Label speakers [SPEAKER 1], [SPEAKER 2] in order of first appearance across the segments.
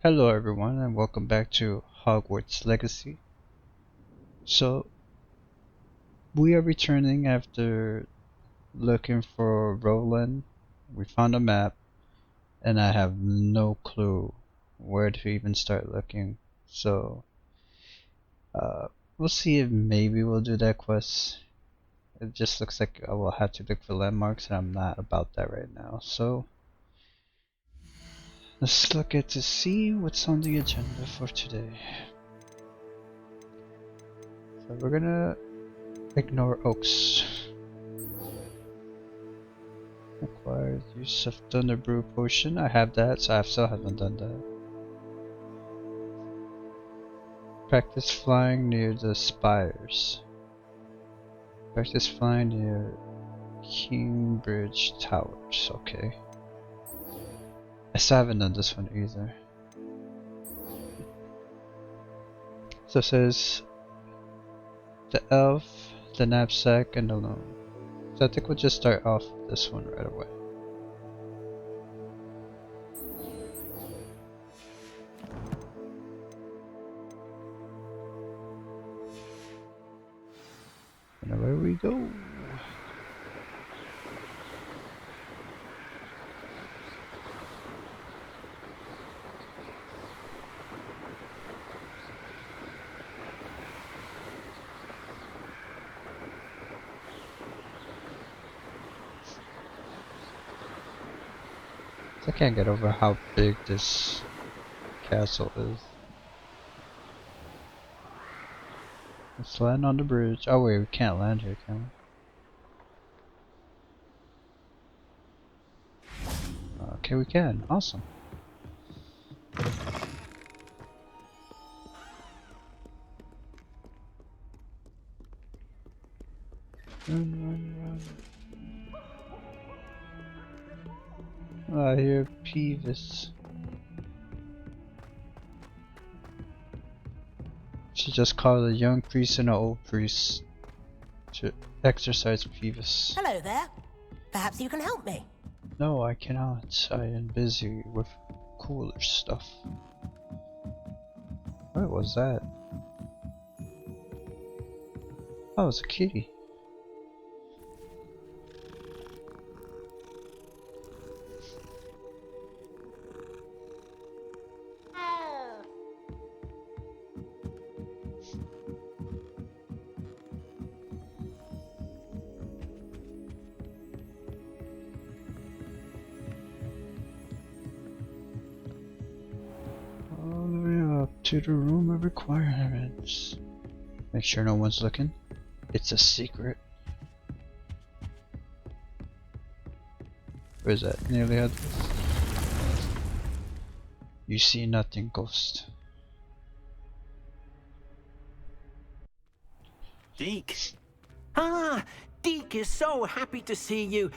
[SPEAKER 1] Hello everyone and welcome back to Hogwarts Legacy. So, we are returning after looking for Roland. We found a map and I have no clue where to even start looking. So, we'll see if maybe we'll do that quest. It just looks like I will have to look for landmarks and I'm not about that right now. So, let's look at to see what's on the agenda for today. So we're gonna ignore oaks. Acquired use of Thunder Brew potion. I have that, so I still haven't done that. Practice flying near the spires. Practice flying near Kingbridge Towers. Okay. I still haven't done this one either. So it says the elf, the knapsack, and the loom. So I think we'll just start off with this one right away. And away we go. I can't get over how big this castle is. Let's land on the bridge. Oh wait, we can't land here, can we? Okay, we can. Awesome. Run. I hear Peevis. She just called a young priest and an old priest to exorcise Peevis.
[SPEAKER 2] Hello there. Perhaps you can help me.
[SPEAKER 1] No, I cannot. I am busy with cooler stuff. What was that? Oh, it's a kitty. All the way up to the room of requirements. Make sure no one's looking. It's a secret. Where's that? Nearly had this. You see nothing, ghost.
[SPEAKER 3] Deke. Ah, Deke is so happy to see you.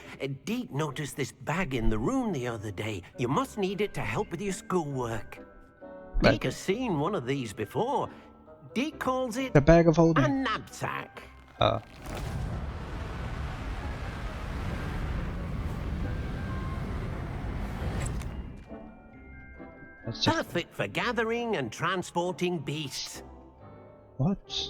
[SPEAKER 3] Deke noticed this bag in the room the other day. You must need it to help with your schoolwork.
[SPEAKER 1] Right.
[SPEAKER 3] Deke has seen one of these before. Deke calls it
[SPEAKER 1] The bag of
[SPEAKER 3] a
[SPEAKER 1] holding.
[SPEAKER 3] nab-sack.
[SPEAKER 1] That's just
[SPEAKER 3] Perfect for gathering and transporting beasts.
[SPEAKER 1] what?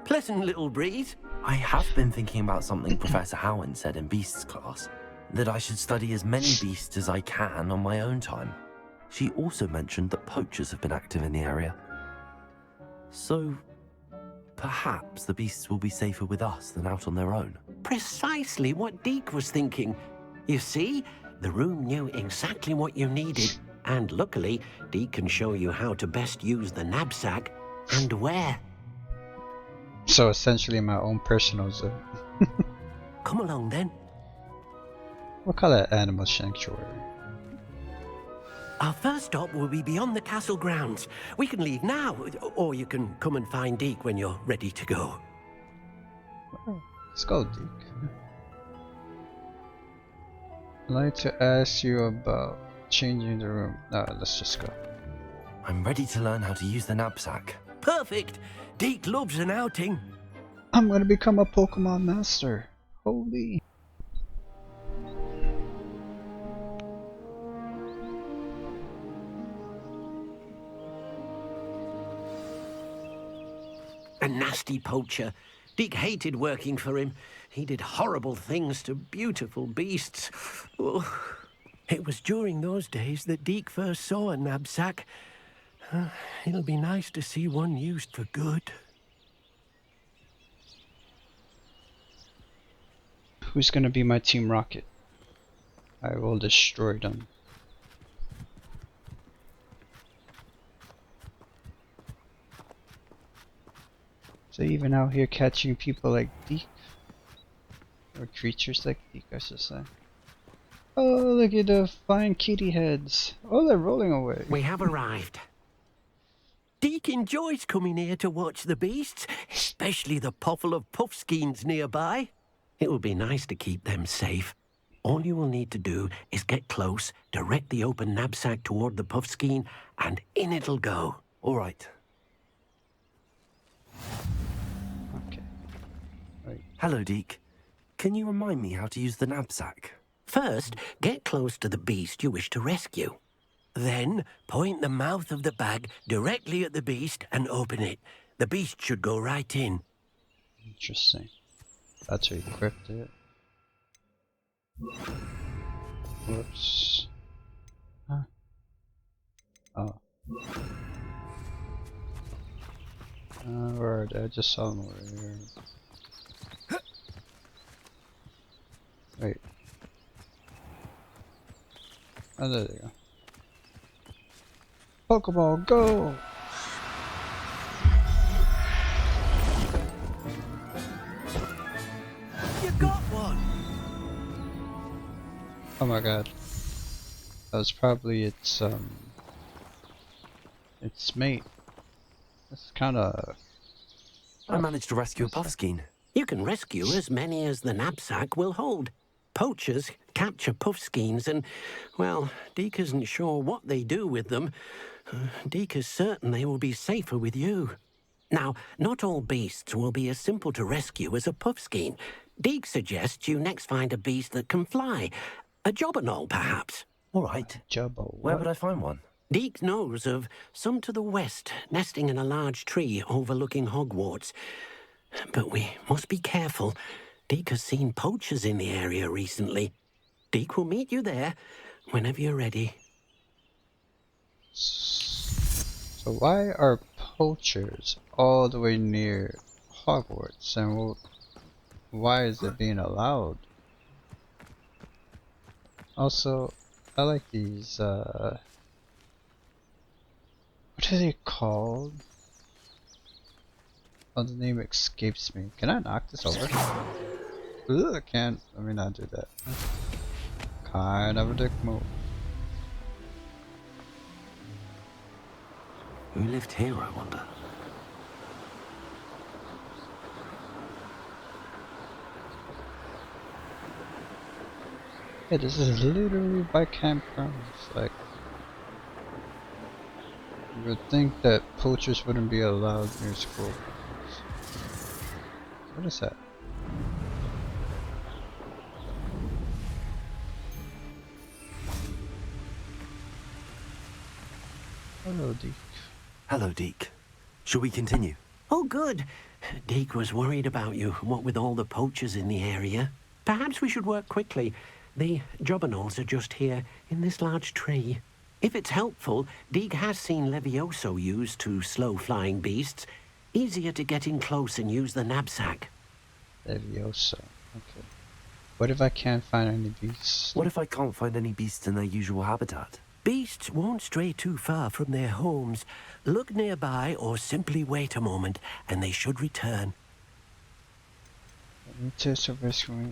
[SPEAKER 3] Pleasant little breeze.
[SPEAKER 4] I have been thinking about something Professor Howard said in Beasts class, that I should study as many beasts as I can on my own time. She also mentioned that poachers have been active in the area. So, perhaps the beasts will be safer with us than out on their own.
[SPEAKER 3] Precisely what Deke was thinking. You see, the room knew exactly what you needed, and luckily, Deke can show you how to best use the knapsack and where.
[SPEAKER 1] So essentially my own personal zoo.
[SPEAKER 3] Come along then.
[SPEAKER 1] We'll call it animal sanctuary.
[SPEAKER 3] Our first stop will be beyond the castle grounds. We can leave now, or you can come and find Deke when you're ready to go.
[SPEAKER 1] Let's go, Deke. I'd like to ask you about changing the room. No, let's just go.
[SPEAKER 4] I'm ready to learn how to use the knapsack.
[SPEAKER 3] Perfect. Deke loves an outing.
[SPEAKER 1] I'm gonna become a Pokemon master. Holy.
[SPEAKER 3] A nasty poacher. Deke hated working for him. He did horrible things to beautiful beasts. Oh. It was during those days that Deke first saw a nab-sack. It'll be nice to see one used for good.
[SPEAKER 1] Who's gonna be my Team Rocket? I will destroy them. So even out here catching people like Deke? Or creatures like Deke, I should say. Oh, look at the fine kitty heads. Oh, they're rolling away.
[SPEAKER 3] We have arrived. Deke enjoys coming here to watch the beasts, especially the potful of puffskeins nearby. It will be nice to keep them safe. All you will need to do is get close, direct the open knapsack toward the puffskein, and in it'll go.
[SPEAKER 4] All right.
[SPEAKER 1] Okay. Right.
[SPEAKER 4] Hello, Deke. Can you remind me how to use the knapsack?
[SPEAKER 3] First, get close to the beast you wish to rescue. Then, point the mouth of the bag directly at the beast and open it. The beast should go right in.
[SPEAKER 1] Interesting. That's how you equipped it. Whoops. Huh? Oh. Where are they? I just saw them over here. Wait. Oh, there they go. Pokeball, go!
[SPEAKER 3] You got one!
[SPEAKER 1] Oh my god. That was probably its mate. That's kinda...
[SPEAKER 4] I managed to rescue a puffskein.
[SPEAKER 3] You can rescue as many as the knapsack will hold. Poachers capture puffskeins and, well, Deke isn't sure what they do with them. Deke is certain they will be safer with you. Now, not all beasts will be as simple to rescue as a puffskein. Deke suggests you next find a beast that can fly. A jobberknoll, perhaps.
[SPEAKER 4] All right.
[SPEAKER 1] Jubbo.
[SPEAKER 4] Where would I find one?
[SPEAKER 3] Deke knows of some to the west, nesting in a large tree overlooking Hogwarts. But we must be careful. Deke has seen poachers in the area recently. Deke will meet you there whenever you're ready.
[SPEAKER 1] So why are poachers all the way near Hogwarts, and why is it being allowed? Also, I like these, what are they called? Oh, the name escapes me. Can I knock this over? Ugh, I can't. Let me not do that. Kind of a dick move.
[SPEAKER 3] Who lived here, I wonder?
[SPEAKER 1] Yeah, this is literally by campgrounds. Like, you would think that poachers wouldn't be allowed near school. What is that? Hello, Deke.
[SPEAKER 4] Hello, Deke. Shall we continue?
[SPEAKER 3] Oh, good. Deke was worried about you, what with all the poachers in the area. Perhaps we should work quickly. The jobberknolls are just here, in this large tree. If it's helpful, Deke has seen Levioso used to slow flying beasts. Easier to get in close and use the knapsack.
[SPEAKER 1] Levioso. Okay. What if I can't find any beasts?
[SPEAKER 4] What if I can't find any beasts in their usual habitat?
[SPEAKER 3] Beasts won't stray too far from their homes. Look nearby or simply wait a moment, and they should return.
[SPEAKER 4] Do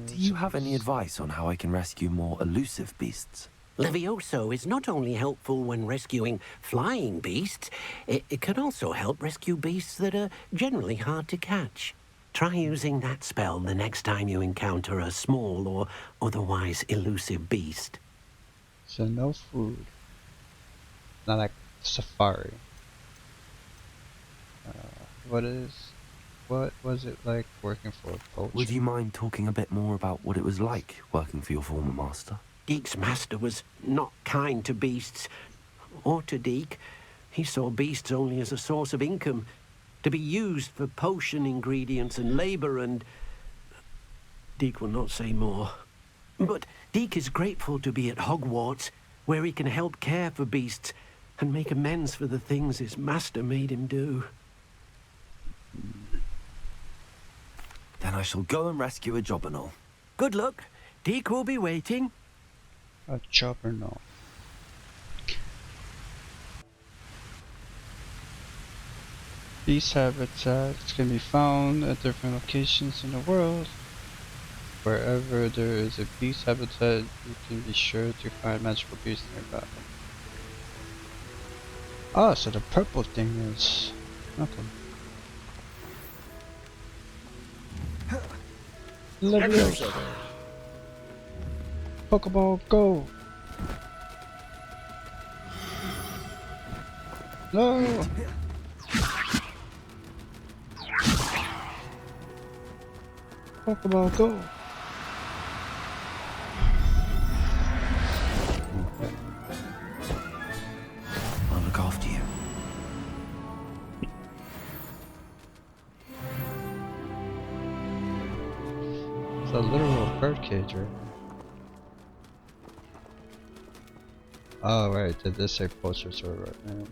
[SPEAKER 4] you have any advice on how I can rescue more elusive beasts?
[SPEAKER 3] Levioso is not only helpful when rescuing flying beasts, it can also help rescue beasts that are generally hard to catch. Try using that spell the next time you encounter a small or otherwise elusive beast.
[SPEAKER 1] So no food. Not like safari. What was it like working for a poacher?
[SPEAKER 4] Would you mind talking a bit more about what it was like working for your former master?
[SPEAKER 3] Deke's master was not kind to beasts, or to Deke. He saw beasts only as a source of income. to be used for potion ingredients and labour and... Deke will not say more. But Deke is grateful to be at Hogwarts, where he can help care for beasts and make amends for the things his master made him do.
[SPEAKER 4] Then I shall go and rescue a Jobberknoll.
[SPEAKER 3] Good luck. Deke will be waiting.
[SPEAKER 1] A Jobberknoll. Beast habitats can be found at different locations in the world. Wherever there is a beast habitat, you can be sure to find magical beasts nearby. Oh, so the purple thing is... okay. Leviosa! Pokeball, go! No! Pokeball, go!
[SPEAKER 4] I'll look after you.
[SPEAKER 1] It's a literal birdcage right now. Oh right, did this say poachers were right now?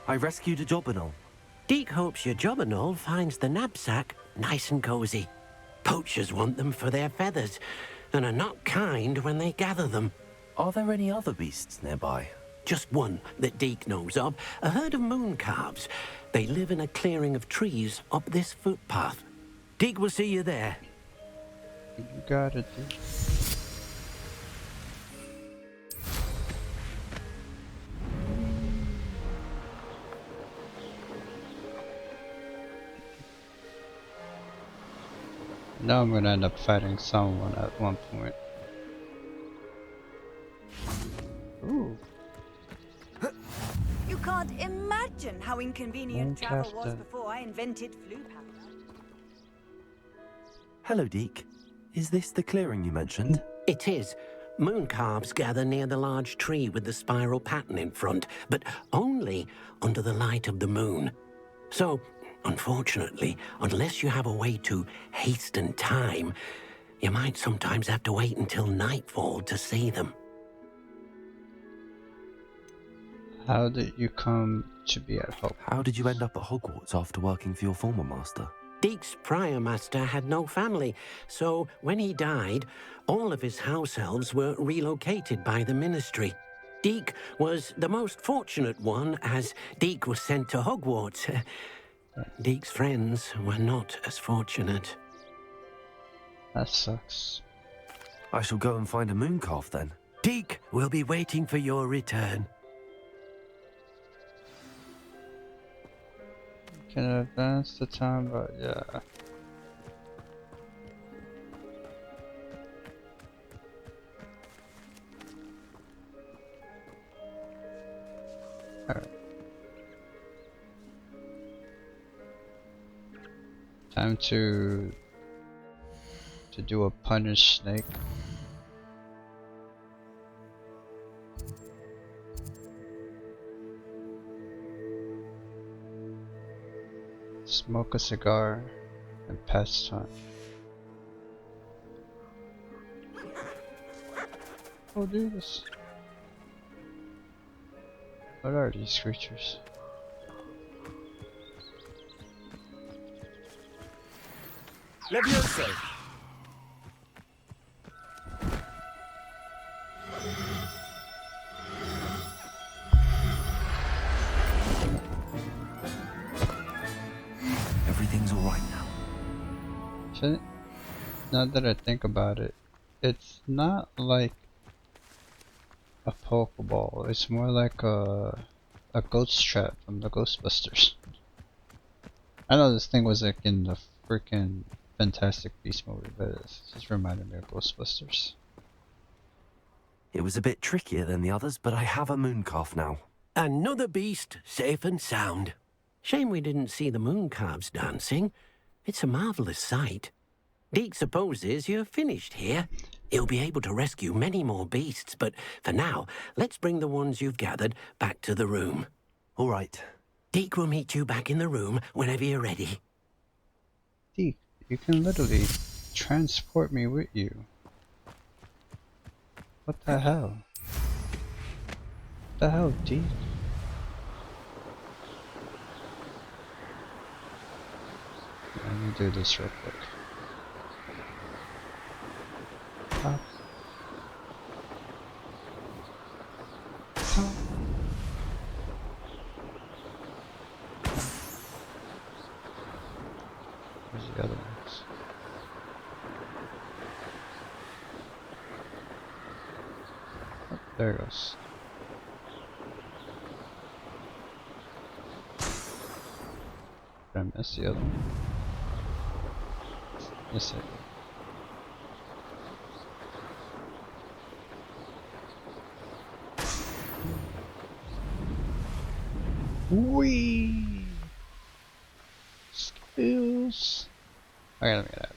[SPEAKER 4] I rescued a Jobberknoll.
[SPEAKER 3] Deke hopes your Jobberknoll finds the nab-sack nice and cozy. Poachers want them for their feathers, and are not kind when they gather them.
[SPEAKER 4] Are there any other beasts nearby?
[SPEAKER 3] Just one that Deke knows of, a herd of moon calves. They live in a clearing of trees up this footpath. Deke will see you there.
[SPEAKER 1] You got it, dude. Now I'm gonna end up fighting someone at one point. Ooh.
[SPEAKER 5] You can't imagine how inconvenient
[SPEAKER 1] One
[SPEAKER 5] travel was
[SPEAKER 1] captain.
[SPEAKER 5] before I invented flu powder.
[SPEAKER 4] Hello, Deke. Is this the clearing you mentioned?
[SPEAKER 3] It is. Moon calves gather near the large tree with the spiral pattern in front, but only under the light of the moon. So, unfortunately, unless you have a way to hasten time, you might sometimes have to wait until nightfall to see them.
[SPEAKER 1] How did you come to be at Hogwarts?
[SPEAKER 4] How did you end up at Hogwarts after working for your former master?
[SPEAKER 3] Deke's prior master had no family, so when he died, all of his house elves were relocated by the ministry. Deke was the most fortunate one, as Deke was sent to Hogwarts. Deke's friends were not as fortunate.
[SPEAKER 1] That sucks.
[SPEAKER 4] I shall go and find a moon calf then.
[SPEAKER 3] Deke will be waiting for your return.
[SPEAKER 1] Can advance the time, but yeah. Alright. Time to do a punish snake. Smoke a cigar and pass time. Oh, do this. What are these creatures?
[SPEAKER 6] Leviosa!
[SPEAKER 4] Everything's alright now.
[SPEAKER 1] Shouldn't, now that I think about it, it's not like a Pokeball. It's more like a ghost trap from the Ghostbusters. I know this thing was like in the freaking Fantastic Beast movie, but it just reminded me of Ghostbusters.
[SPEAKER 4] It was a bit trickier than the others, but I have a moon calf now.
[SPEAKER 3] Another beast, safe and sound. Shame we didn't see the moon calves dancing. It's a marvellous sight. Deke supposes you're finished here. He'll be able to rescue many more beasts, but for now, let's bring the ones you've gathered back to the room.
[SPEAKER 4] All right.
[SPEAKER 3] Deke will meet you back in the room whenever you're ready.
[SPEAKER 1] Deke, you can literally transport me with you. What the hell? What the hell, Deke? Let me do this real quick. Pop. Pop. Where's the other ones? Oh, there it goes. Did I miss the other one? Yes, I did. Wee skills. Okay, let me get out.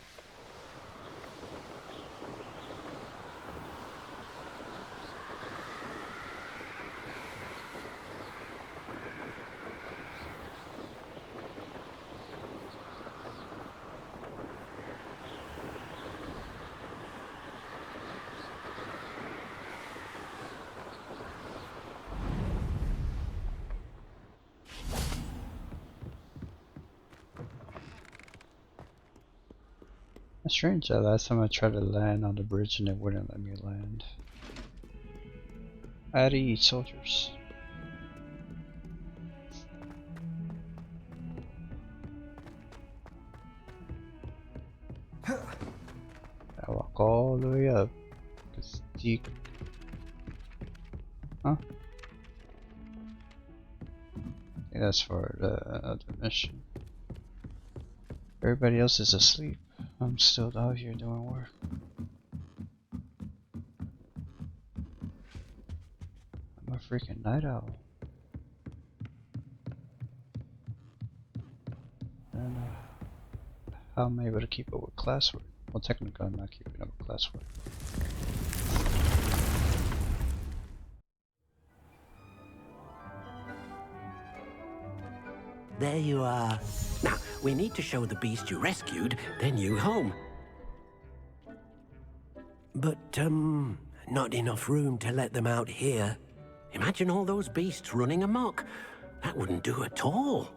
[SPEAKER 1] It's strange that last time I tried to land on the bridge and it wouldn't let me land. I had to eat soldiers. I walk all the way up. It's deep. Huh? I think that's for the other mission. Everybody else is asleep. I'm still out here doing work. I'm a freaking night owl. And how am I able to keep up with classwork? Well, technically I'm not keeping up with classwork.
[SPEAKER 3] There you are. Now, we need to show the beast you rescued their new home. But, not enough room to let them out here. Imagine all those beasts running amok. That wouldn't do at all.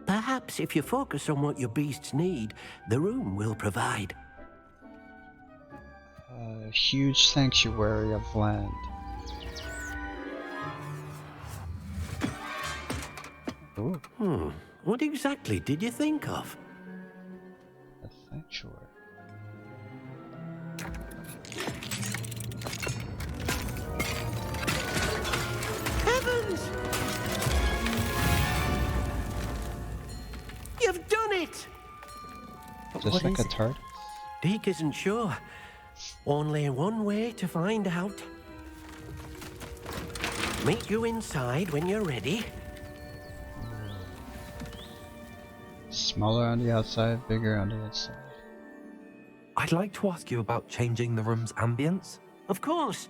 [SPEAKER 3] Perhaps if you focus on what your beasts need, the room will provide.
[SPEAKER 1] A huge sanctuary of land. Ooh.
[SPEAKER 3] What exactly did you think of?
[SPEAKER 1] A sanctuary.
[SPEAKER 3] Heavens! You've done it!
[SPEAKER 1] Just like a tart.
[SPEAKER 3] Deke isn't sure. Only one way to find out. Meet you inside when you're ready.
[SPEAKER 1] Smaller on the outside, bigger on the inside.
[SPEAKER 4] I'd like to ask you about changing the room's ambience.
[SPEAKER 3] Of course.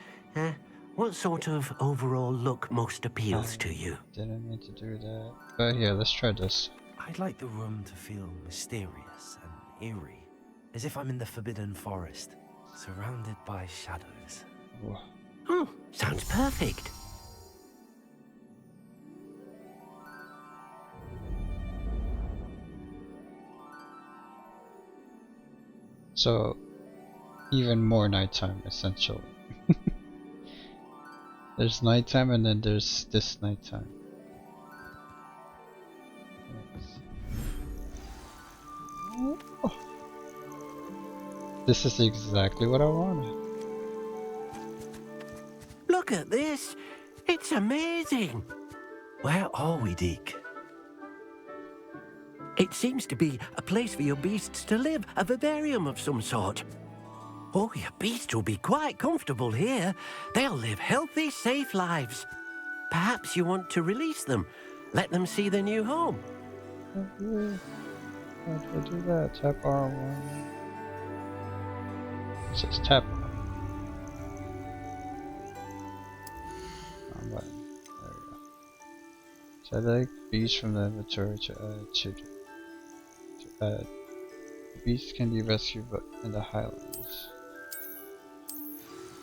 [SPEAKER 3] What sort of overall look most appeals to you?
[SPEAKER 1] Didn't mean to do that. But here, let's try this.
[SPEAKER 4] I'd like the room to feel mysterious and eerie, as if I'm in the Forbidden Forest, surrounded by shadows.
[SPEAKER 1] Whoa.
[SPEAKER 3] Oh, sounds perfect.
[SPEAKER 1] So, even more nighttime, essentially. There's nighttime and then there's this nighttime. Oh. This is exactly what I wanted.
[SPEAKER 3] Look at this. It's amazing.
[SPEAKER 4] Where are we, Deke?
[SPEAKER 3] It seems to be a place for your beasts to live, a vivarium of some sort. Oh, your beasts will be quite comfortable here. They'll live healthy, safe lives. Perhaps you want to release them. Let them see their new home.
[SPEAKER 1] How do I do that? Tap R1. It says tap. There we go. Select beast from the inventory to add. Beasts can be rescued in the Highlands.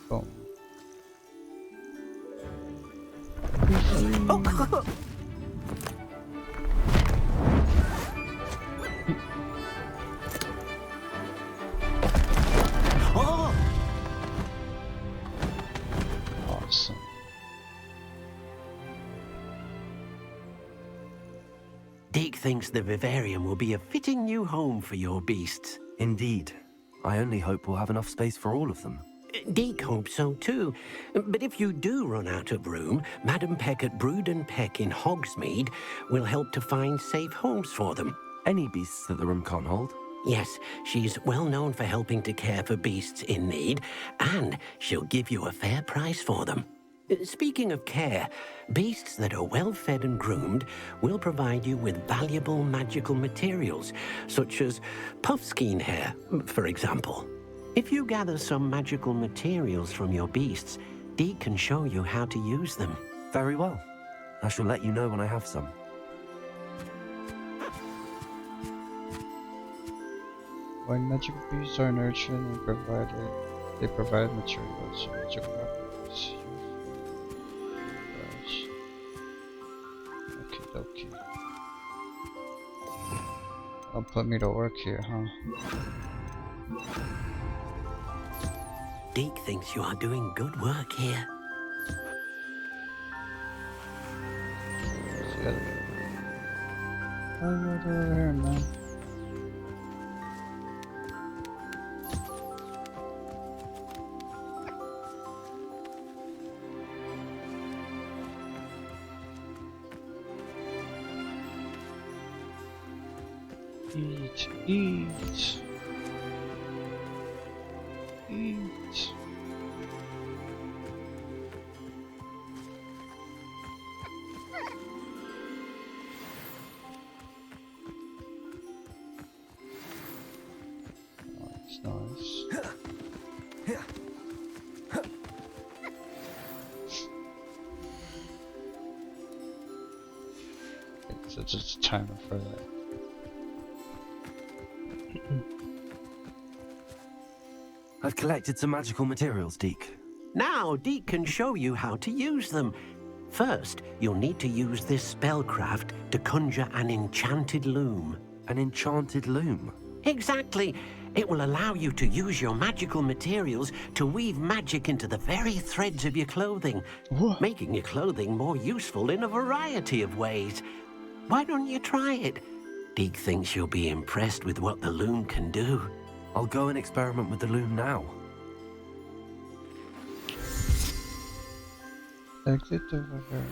[SPEAKER 1] Boom.
[SPEAKER 3] Oh, oh!
[SPEAKER 1] Awesome.
[SPEAKER 3] Deke thinks the vivarium will be a fitting new home for your beasts.
[SPEAKER 4] Indeed. I only hope we'll have enough space for all of them.
[SPEAKER 3] Deke hopes so too. But if you do run out of room, Madam Peck at Brood and Peck in Hogsmeade will help to find safe homes for them.
[SPEAKER 4] Any beasts that the room can't hold?
[SPEAKER 3] Yes, she's well known for helping to care for beasts in need, and she'll give you a fair price for them. Speaking of care, beasts that are well fed and groomed will provide you with valuable magical materials, such as puffskein hair, for example. If you gather some magical materials from your beasts, Deke can show you how to use them.
[SPEAKER 4] Very well. I shall let you know when I have some.
[SPEAKER 1] When magical beasts are nurtured and provided, they provide materials and magical properties. Okie dokie. I'll put me to work here, huh?
[SPEAKER 3] Deke thinks you are doing good work here.
[SPEAKER 1] Where's the other one? Oh, right over here, man. Eat, eat. Eat. Nice, nice. So just a timer for that.
[SPEAKER 4] I've collected some magical materials, Deke.
[SPEAKER 3] Now, Deke can show you how to use them. First, you'll need to use this spellcraft to conjure an enchanted loom.
[SPEAKER 4] An enchanted loom?
[SPEAKER 3] Exactly. It will allow you to use your magical materials to weave magic into the very threads of your clothing,
[SPEAKER 1] What?
[SPEAKER 3] making your clothing more useful in a variety of ways. Why don't you try it? Deke thinks you'll be impressed with what the loom can do.
[SPEAKER 4] I'll go and experiment with the loom now.
[SPEAKER 1] Exit the river.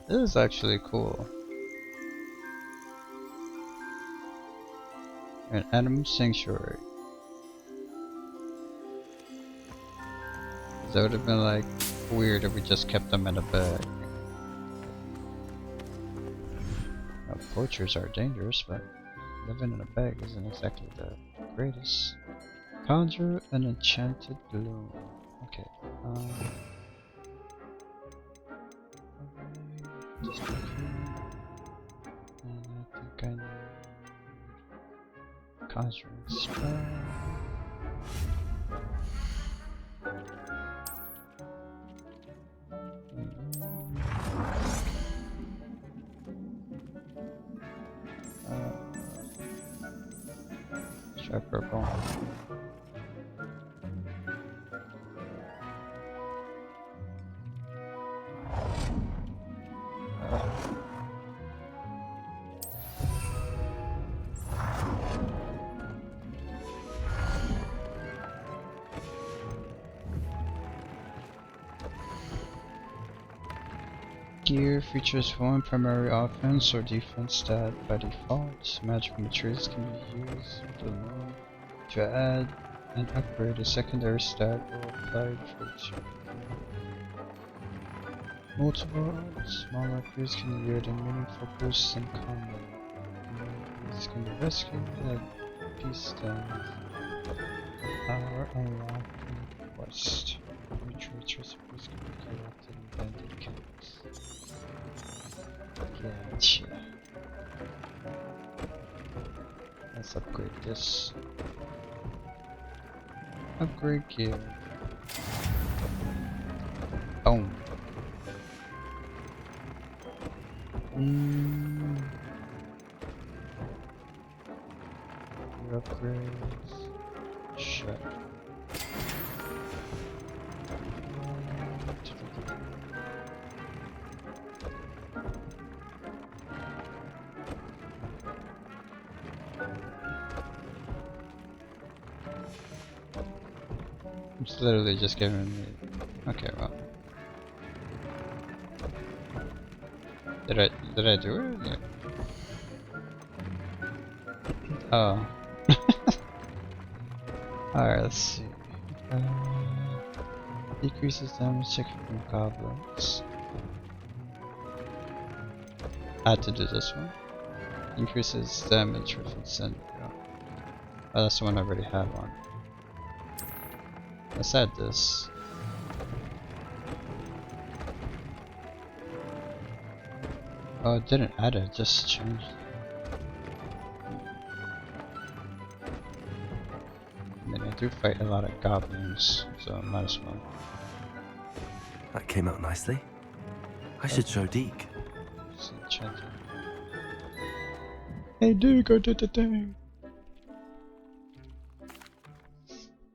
[SPEAKER 1] This is actually cool. An animal sanctuary. That would have been like weird if we just kept them in a bag. Now, poachers are dangerous, but living in a bag isn't exactly the greatest. Conjure an enchanted loom. Okay. Just look here. And I think I need conjuring spell. Try purple. Gear features one primary offense or defense stat by default. Magical materials can be used with the loom to add and upgrade a secondary stat or apply traits. Multiple small upgrades can yield a meaningful boost in combat. These can be rescued at peace times or unlocked in quest. New traits recipes can be collected in bandit camps. Gotcha. Let's upgrade this. Upgrade gear. Boom. Gear upgrades. Shut. It's literally just giving me. Okay, well. Did I do it? Like... Oh. Alright, let's see. Decreases damage taken from goblins. I had to do this one. Increases damage with incendiary. Oh, that's the one I already had one. Let's add this. Oh, it didn't add it, it just changed it. I mean, I do fight a lot of goblins, so might as well.
[SPEAKER 4] That came out nicely. I should show Deke.
[SPEAKER 1] Just enchant it. Hey Duke, I did the thing!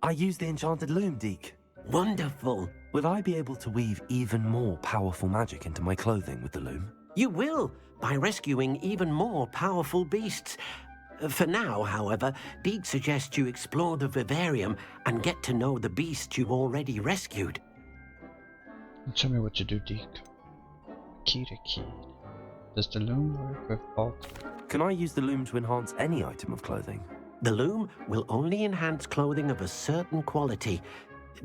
[SPEAKER 4] I used the enchanted loom, Deke.
[SPEAKER 3] Wonderful.
[SPEAKER 4] Will I be able to weave even more powerful magic into my clothing with the loom?
[SPEAKER 3] You will, by rescuing even more powerful beasts. For now, however, Deke suggests you explore the vivarium and get to know the beasts you've already rescued.
[SPEAKER 1] Tell me what you do, Deke. Key to key. Does the loom work with bulk?
[SPEAKER 4] Can I use the loom to enhance any item of clothing?
[SPEAKER 3] The loom will only enhance clothing of a certain quality.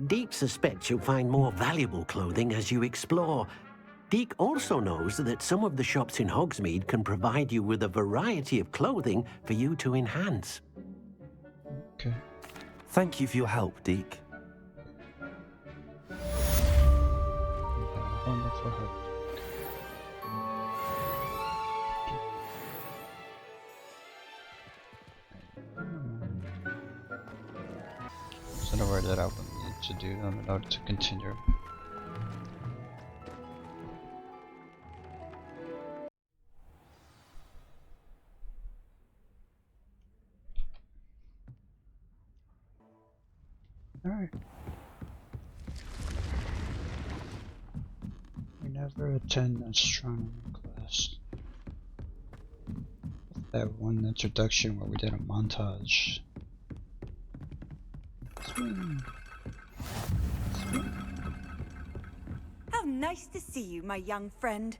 [SPEAKER 3] Deke suspects you'll find more valuable clothing as you explore. Deke also knows that some of the shops in Hogsmeade can provide you with a variety of clothing for you to enhance.
[SPEAKER 1] Okay.
[SPEAKER 4] Thank you for your help, Deke.
[SPEAKER 1] Wonderful help. So the word that I would need to do in order to continue. Alright. We never attend astronomy class. That one introduction where we did a montage. Swing. Swing.
[SPEAKER 5] How nice to see you, my young friend.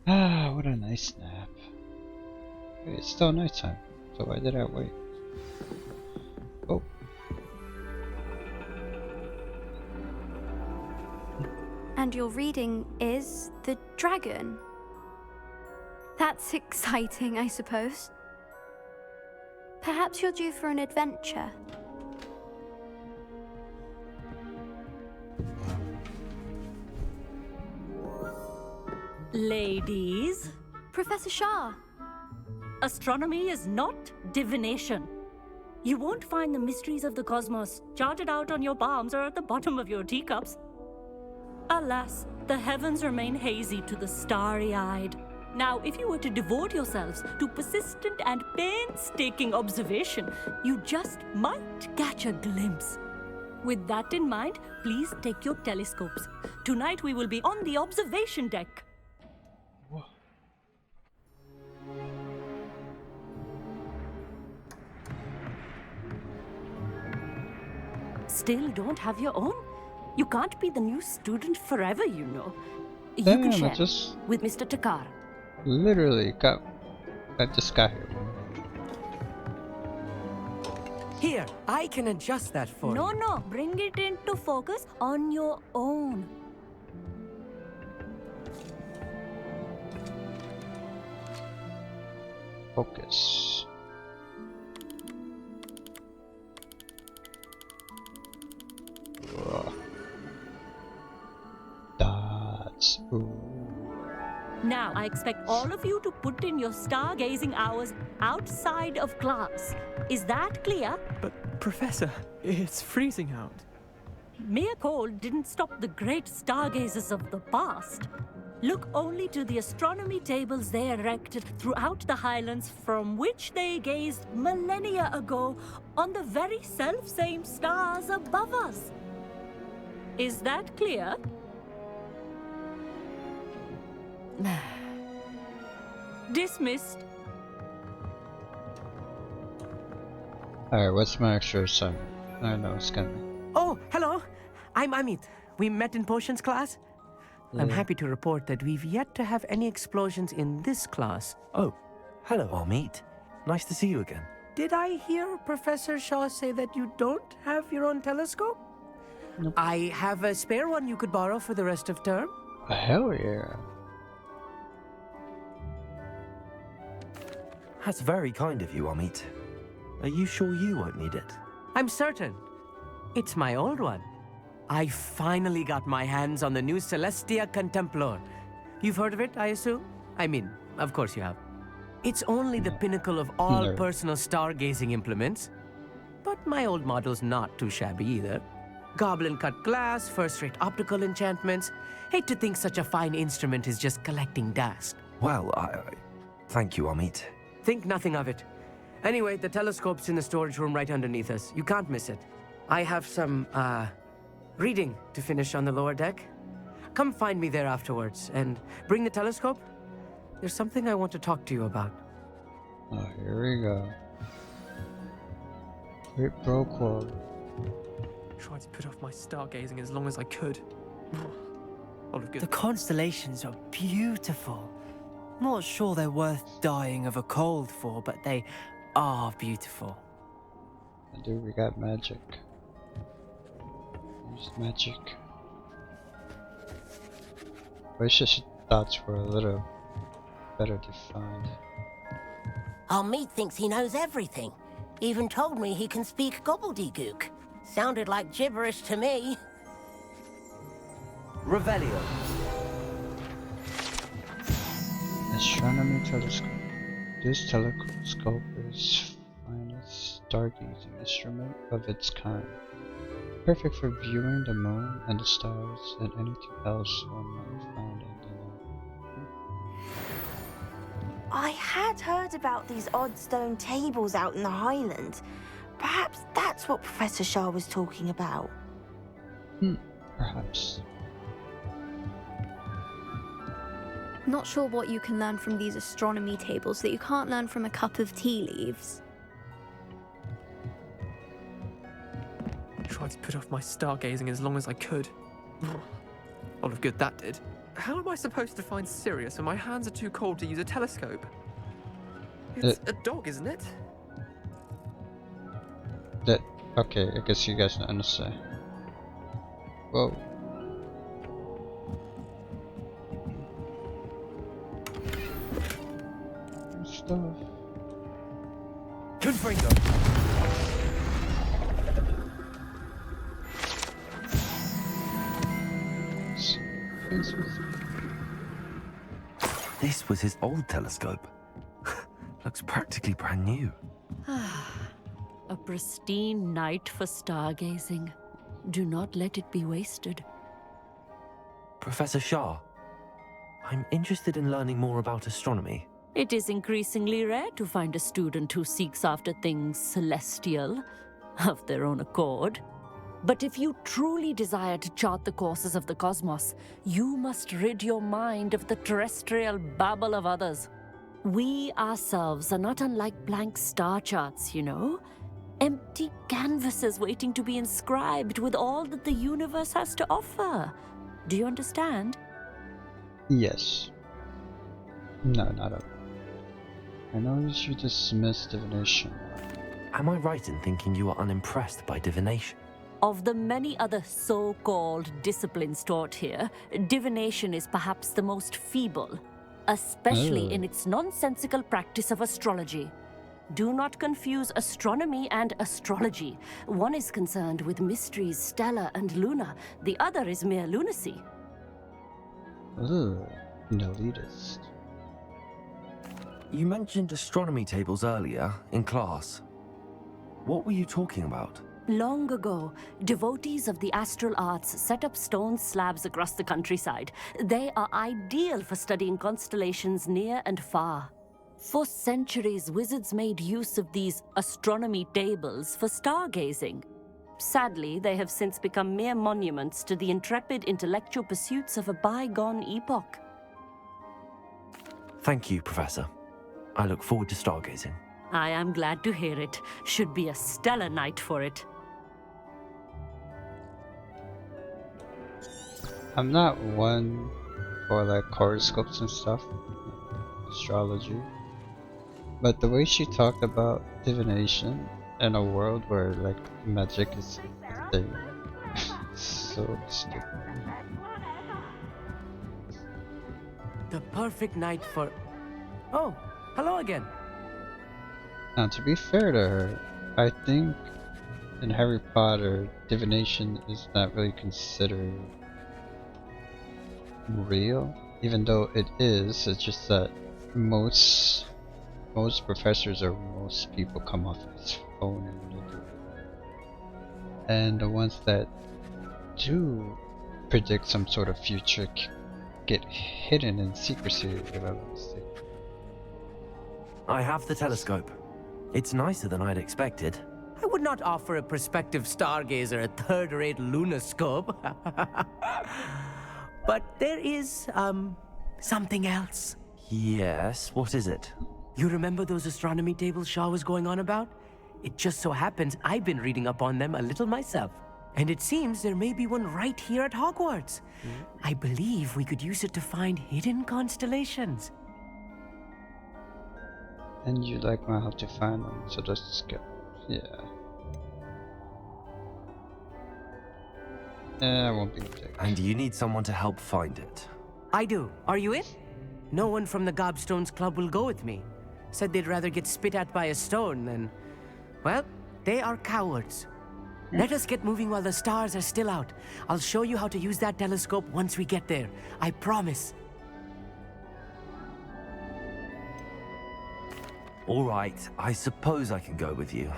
[SPEAKER 1] Ah, what a nice nap. Wait, it's still nighttime, so why did I wait? Oh.
[SPEAKER 6] And your reading is The Dragon. That's exciting, I suppose. Perhaps you're due for an adventure.
[SPEAKER 7] Ladies,
[SPEAKER 6] Professor Shah.
[SPEAKER 7] astronomy is not divination. You won't find the mysteries of the cosmos charted out on your palms or at the bottom of your teacups. Alas, the heavens remain hazy to the starry-eyed. Now, if you were to devote yourselves to persistent and painstaking observation, you just might catch a glimpse. With that in mind, please take your telescopes. Tonight we will be on the observation deck. still don't have your own? You can't be the new student forever, you know. You
[SPEAKER 1] Damn,
[SPEAKER 7] can
[SPEAKER 1] I
[SPEAKER 7] share
[SPEAKER 1] just
[SPEAKER 7] with Mr. Takar.
[SPEAKER 1] literally got. I just got here.
[SPEAKER 8] Here, I can adjust that for you.
[SPEAKER 7] No, bring it into focus on your own.
[SPEAKER 1] Focus. Ugh. Dots. Ooh.
[SPEAKER 7] Now, I expect all of you to put in your stargazing hours outside of class. Is that clear?
[SPEAKER 9] But, Professor, it's freezing out.
[SPEAKER 7] Mere cold didn't stop the great stargazers of the past. Look only to the astronomy tables they erected throughout the highlands from which they gazed millennia ago on the very self-same stars above us. Is that clear? Dismissed.
[SPEAKER 1] Alright, what's my extra assignment? I know it's coming.
[SPEAKER 8] Oh, hello. I'm Amit. We met in potions class. I'm happy to report that we've yet to have any explosions in this class.
[SPEAKER 4] Oh, hello, Amit. Nice to see you again.
[SPEAKER 8] Did I hear Professor Shaw say that you don't have your own telescope?
[SPEAKER 1] Nope.
[SPEAKER 8] I have a spare one you could borrow for the rest of term.
[SPEAKER 1] Hell yeah.
[SPEAKER 4] That's very kind of you, Amit. Are you sure you won't need it?
[SPEAKER 8] I'm certain. It's my old one. I finally got my hands on the new Celestia Contemplor. You've heard of it, I assume? I mean, of course you have. It's only the pinnacle of all
[SPEAKER 1] No.
[SPEAKER 8] personal stargazing implements. But my old model's not too shabby either. Goblin-cut glass, first-rate optical enchantments. Hate to think such a fine instrument is just collecting dust.
[SPEAKER 4] Well, thank you, Amit.
[SPEAKER 8] Think nothing of it. Anyway, the telescope's in the storage room right underneath us. You can't miss it. I have some, reading to finish on the lower deck. Come find me there afterwards, and bring the telescope. There's something I want to talk to you about.
[SPEAKER 1] Oh, here we go. Quid pro quo.
[SPEAKER 9] Tried to put off my stargazing as long as I could. All of good.
[SPEAKER 10] The constellations are beautiful. Not sure they're worth dying of a cold for, but they are beautiful.
[SPEAKER 1] And dude, we got magic. Use magic. Wish his thoughts were a little better defined.
[SPEAKER 2] Amit thinks he knows everything. Even told me he can speak gobbledygook. Sounded like gibberish to me.
[SPEAKER 8] Revelio.
[SPEAKER 1] Astronomy telescope. This telescope is finest stargazing instrument of its kind. Perfect for viewing the moon and the stars and anything else one might find in the night.
[SPEAKER 11] I had heard about these odd stone tables out in the Highlands. Perhaps that's what Professor Shah was talking about.
[SPEAKER 1] Perhaps.
[SPEAKER 6] Not sure what you can learn from these astronomy tables that you can't learn from a cup of tea leaves.
[SPEAKER 9] Tried to put off my stargazing as long as I could. All of good that did. How am I supposed to find Sirius when my hands are too cold to use a telescope? It's a dog, isn't it?
[SPEAKER 1] That okay, I guess you guys don't understand. Whoa. Stuff.
[SPEAKER 8] Confringo.
[SPEAKER 4] This was his old telescope. Looks practically brand new.
[SPEAKER 7] A pristine night for stargazing. Do not let it be wasted.
[SPEAKER 4] Professor Shah, I'm interested in learning more about astronomy.
[SPEAKER 7] It is increasingly rare to find a student who seeks after things celestial, of their own accord. But if you truly desire to chart the courses of the cosmos, you must rid your mind of the terrestrial babble of others. We ourselves are not unlike blank star charts, you know. Empty canvases waiting to be inscribed with all that the universe has to offer. Do you understand?
[SPEAKER 1] Yes. No, not at all. I notice you dismiss divination.
[SPEAKER 4] Am I right in thinking you are unimpressed by divination?
[SPEAKER 7] Of the many other so-called disciplines taught here, divination is perhaps the most feeble, especially in its nonsensical practice of astrology. Do not confuse astronomy and astrology. One is concerned with mysteries stellar and lunar, the other is mere lunacy.
[SPEAKER 1] Ugh, an elitist.
[SPEAKER 4] You mentioned astronomy tables earlier in class. What were you talking about?
[SPEAKER 7] Long ago, devotees of the astral arts set up stone slabs across the countryside. They are ideal for studying constellations near and far. For centuries, wizards made use of these astronomy tables for stargazing. Sadly, they have since become mere monuments to the intrepid intellectual pursuits of a bygone epoch.
[SPEAKER 4] Thank you, Professor. I look forward to stargazing.
[SPEAKER 7] I am glad to hear it. Should be a stellar night for it.
[SPEAKER 1] I'm not one for like horoscopes and stuff, astrology, but the way she talked about divination in a world where like magic is a thing, so stupid.
[SPEAKER 8] The perfect night for... Oh, hello again.
[SPEAKER 1] Now, to be fair to her, I think in Harry Potter, divination is not really considered real, even though it is. It's just that most professors or most people come off his phone and they do it. And the ones that do predict some sort of future get hidden in secrecy, if I'm not mistaken.
[SPEAKER 4] I have the telescope. It's nicer than I'd expected.
[SPEAKER 8] I would not offer a prospective stargazer a third-rate lunoscope. But there is, something else.
[SPEAKER 4] Yes, what is it?
[SPEAKER 8] You remember those astronomy tables Shaw was going on about? It just so happens I've been reading up on them a little myself. And it seems there may be one right here at Hogwarts. I believe we could use it to find hidden constellations.
[SPEAKER 1] And you like know how to find them, so let's go. Yeah. I won't be objecting.
[SPEAKER 4] And you need someone to help find it.
[SPEAKER 8] I do. Are you in? No one from the Gobstones Club will go with me. Said they'd rather get spit at by a stone than... Well, they are cowards. Let us get moving while the stars are still out. I'll show you how to use that telescope once we get there. I promise.
[SPEAKER 4] All right, I suppose I can go with you.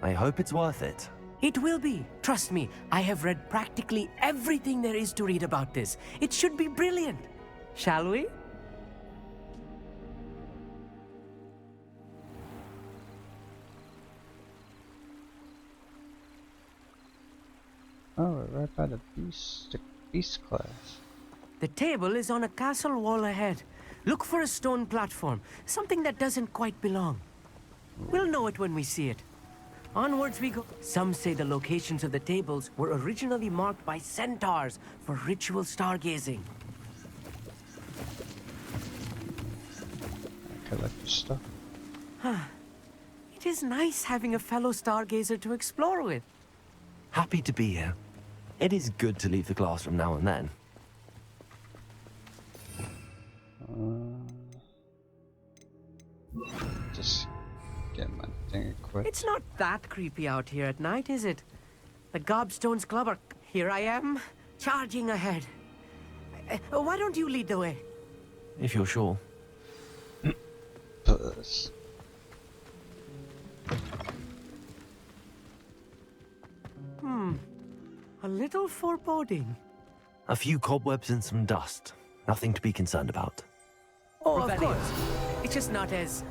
[SPEAKER 4] I hope it's worth it.
[SPEAKER 8] It will be. Trust me, I have read practically everything there is to read about this. It should be brilliant. Shall we?
[SPEAKER 1] Oh, we're right by the beast class.
[SPEAKER 8] The table is on a castle wall ahead. Look for a stone platform, something that doesn't quite belong. We'll know it when we see it. Onwards we go. Some say the locations of the tables were originally marked by centaurs for ritual stargazing.
[SPEAKER 1] I collect the stuff.
[SPEAKER 8] It is nice having a fellow stargazer to explore with.
[SPEAKER 4] Happy to be here. It is good to leave the classroom now and then.
[SPEAKER 1] Just get my thing equipped.
[SPEAKER 8] It's not that creepy out here at night, is it? The Gobstones Club are... Here I am, charging ahead. Why don't you lead the way?
[SPEAKER 4] If you're sure.
[SPEAKER 1] Puss.
[SPEAKER 8] A little foreboding.
[SPEAKER 4] A few cobwebs and some dust. Nothing to be concerned about.
[SPEAKER 8] Oh, of course. It's just not as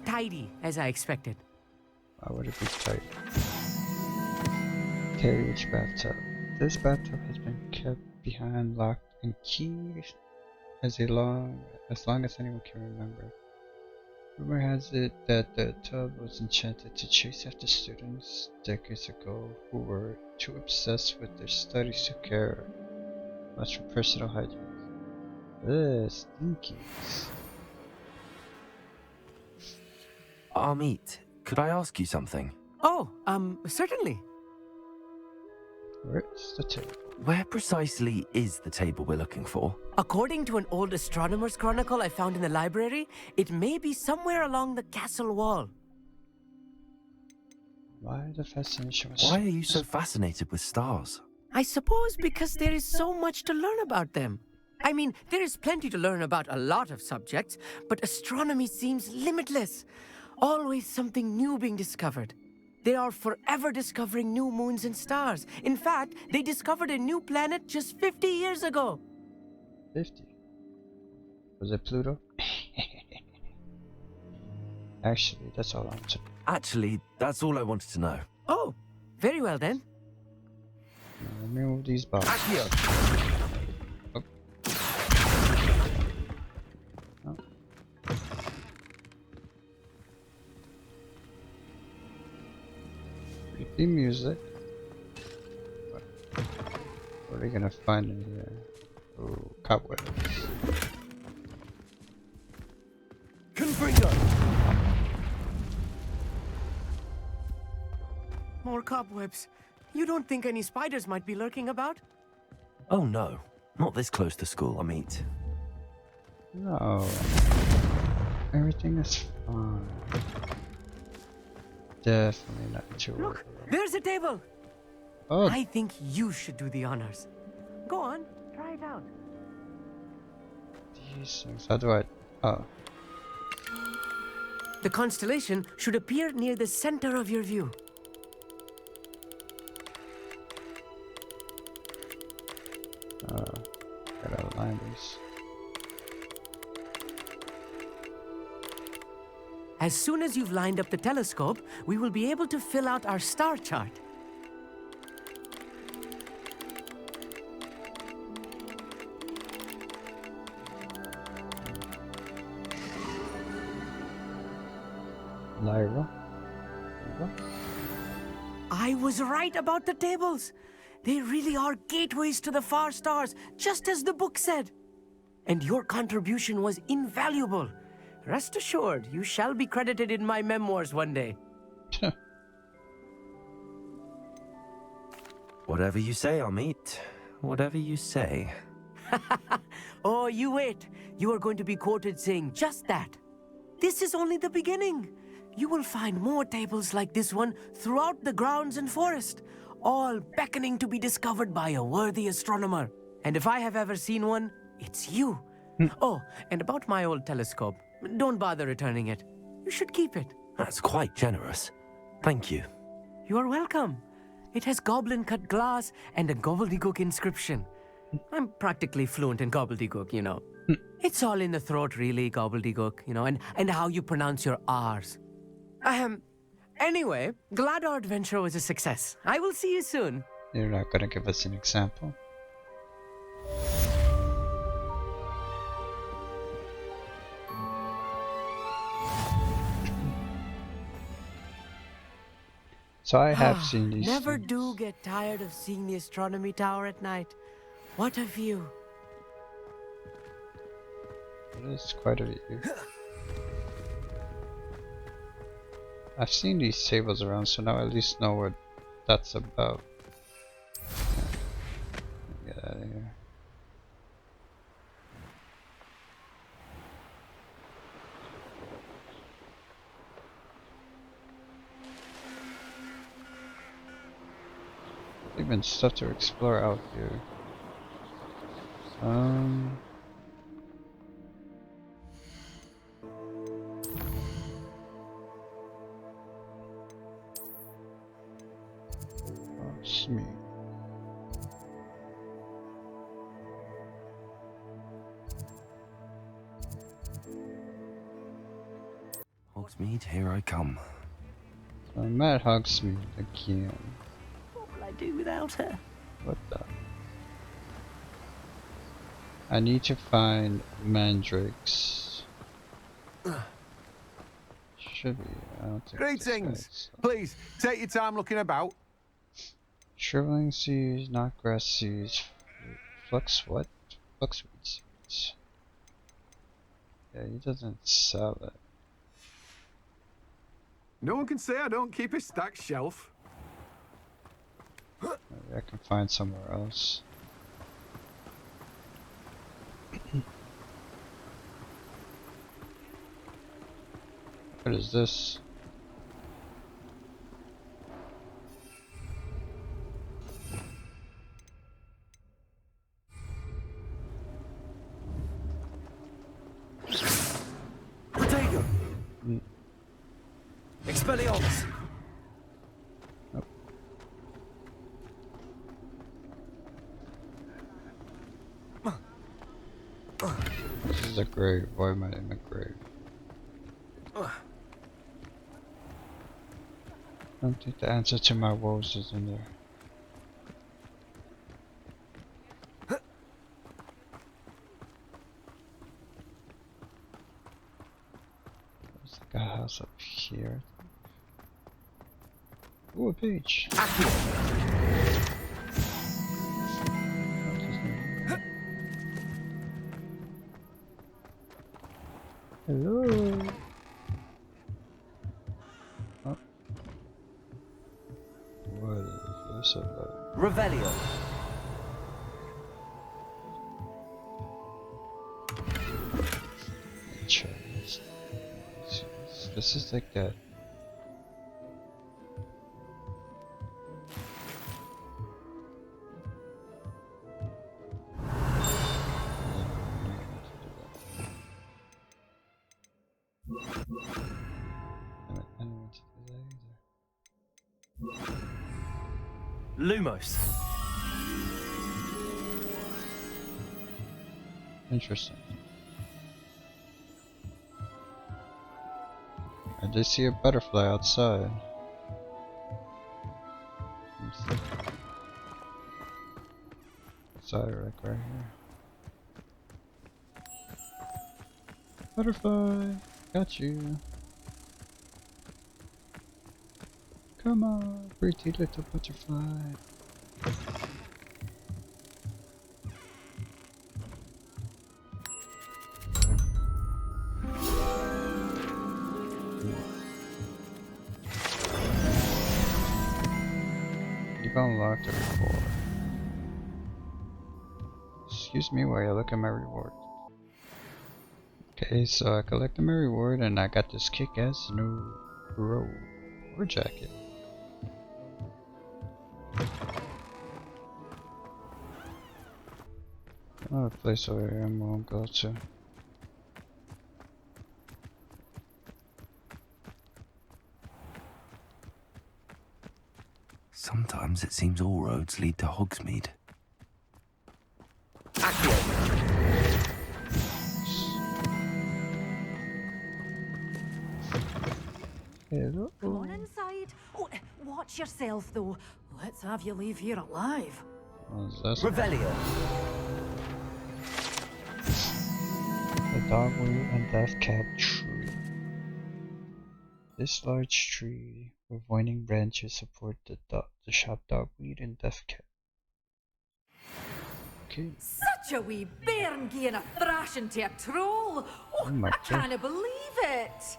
[SPEAKER 8] tidy as I expected.
[SPEAKER 1] Why would it be tight? Carriage bathtub. This bathtub has been kept behind locked and keyed as long as anyone can remember. Rumor has it that the tub was enchanted to chase after students decades ago who were too obsessed with their studies to care much for personal hygiene. Ugh, stinkies.
[SPEAKER 4] Amit, could I ask you something?
[SPEAKER 8] Oh, certainly.
[SPEAKER 1] Where's the table?
[SPEAKER 4] Where precisely is the table we're looking for?
[SPEAKER 8] According to an old astronomer's chronicle I found in the library, it may be somewhere along the castle wall.
[SPEAKER 1] Why the fascination with
[SPEAKER 4] Why are you so fascinated with stars?
[SPEAKER 8] I suppose because there is so much to learn about them. I mean, there is plenty to learn about a lot of subjects, but astronomy seems limitless. Always something new being discovered. They are forever discovering new moons and stars. In fact, they discovered a new planet just 50 years ago.
[SPEAKER 1] 50? Was it Pluto? Actually, that's all I want to know.
[SPEAKER 4] Actually, that's all I wanted to know.
[SPEAKER 8] Oh, very well then.
[SPEAKER 1] Let me move these boxes. Oh. Oh. Creepy music. What are you gonna find in here? Oh, cobwebs.
[SPEAKER 8] Confringo! More cobwebs. You don't think any spiders might be lurking about?
[SPEAKER 4] Oh no, not this close to school, Amit.
[SPEAKER 1] No. Everything is fine. Definitely not too
[SPEAKER 8] Look, there's a table.
[SPEAKER 1] Oh.
[SPEAKER 8] I think you should do the honors. Go on, try it out.
[SPEAKER 1] These things. How do I? Oh.
[SPEAKER 8] The constellation should appear near the center of your view.
[SPEAKER 1] Gotta align these.
[SPEAKER 8] As soon as you've lined up the telescope, we will be able to fill out our star chart.
[SPEAKER 1] Lyra.
[SPEAKER 8] I was right about the tables. They really are gateways to the far stars, just as the book said. And your contribution was invaluable. Rest assured, you shall be credited in my memoirs one day.
[SPEAKER 4] Whatever you say, Amit. Whatever you say.
[SPEAKER 8] Oh, you wait. You are going to be quoted saying just that. This is only the beginning. You will find more tables like this one throughout the grounds and forest, all beckoning to be discovered by a worthy astronomer. And if I have ever seen one, it's you. Oh, and about my old telescope, don't bother returning it. You should keep it.
[SPEAKER 4] That's quite generous. Thank you.
[SPEAKER 8] You are welcome. It has goblin-cut glass and a gobbledygook inscription. I'm practically fluent in gobbledygook, you know. It's all in the throat, really, gobbledygook, you know, and how you pronounce your R's. Anyway, glad our adventure was a success. I will see you soon.
[SPEAKER 1] You're not gonna give us an example? So I have seen these
[SPEAKER 8] Never
[SPEAKER 1] things.
[SPEAKER 8] do get tired of seeing the astronomy tower at night. What a view.
[SPEAKER 1] It is quite a view. I've seen these tables around, so now I at least know what that's about. Get out of here. Even stuff to explore out here. Me.
[SPEAKER 4] Hogsmeade, here I come.
[SPEAKER 1] So I'm at Hogsmeade again.
[SPEAKER 2] What will I do without her?
[SPEAKER 1] What the? I need to find mandrakes. Should be. I don't think.
[SPEAKER 12] Greetings. Please take your time looking about.
[SPEAKER 1] Shriveling seeds, knotgrass seeds, flux what? Fluxweed seeds. Yeah, he doesn't sell it.
[SPEAKER 12] No one can say I don't keep a stacked shelf.
[SPEAKER 1] Maybe I can find somewhere else. What is this?
[SPEAKER 10] Potato! Expelliarmus!
[SPEAKER 1] Nope. This is a grave. Why am I in a grave? I don't think the answer to my woes is in there. There's like a house up here. Ooh, a page. Hello. Oh. What is this about?
[SPEAKER 10] Revelio.
[SPEAKER 1] This is like that.
[SPEAKER 10] Lumos.
[SPEAKER 1] Interesting. I did see a butterfly outside. Outside, like right here. Butterfly, got you. Come on, pretty little butterfly. You've unlocked it before. Excuse me while I look at my reward. Okay, so I collected my reward and I got this kick-ass new robe or jacket. Another place over here I won't go to.
[SPEAKER 4] Sometimes it seems all roads lead to Hogsmeade.
[SPEAKER 1] Hello.
[SPEAKER 13] Come on inside. Oh, watch yourself though. Let's have you leave here alive.
[SPEAKER 1] What is this?
[SPEAKER 10] Revelio.
[SPEAKER 1] The dogwood and death cap tree. This large tree with winding branches support the sharp dogweed and death cap. Okay.
[SPEAKER 13] Such a wee bairn gieing a thrashing to a troll. Oh,
[SPEAKER 1] my
[SPEAKER 13] I
[SPEAKER 1] God.
[SPEAKER 13] can't believe it.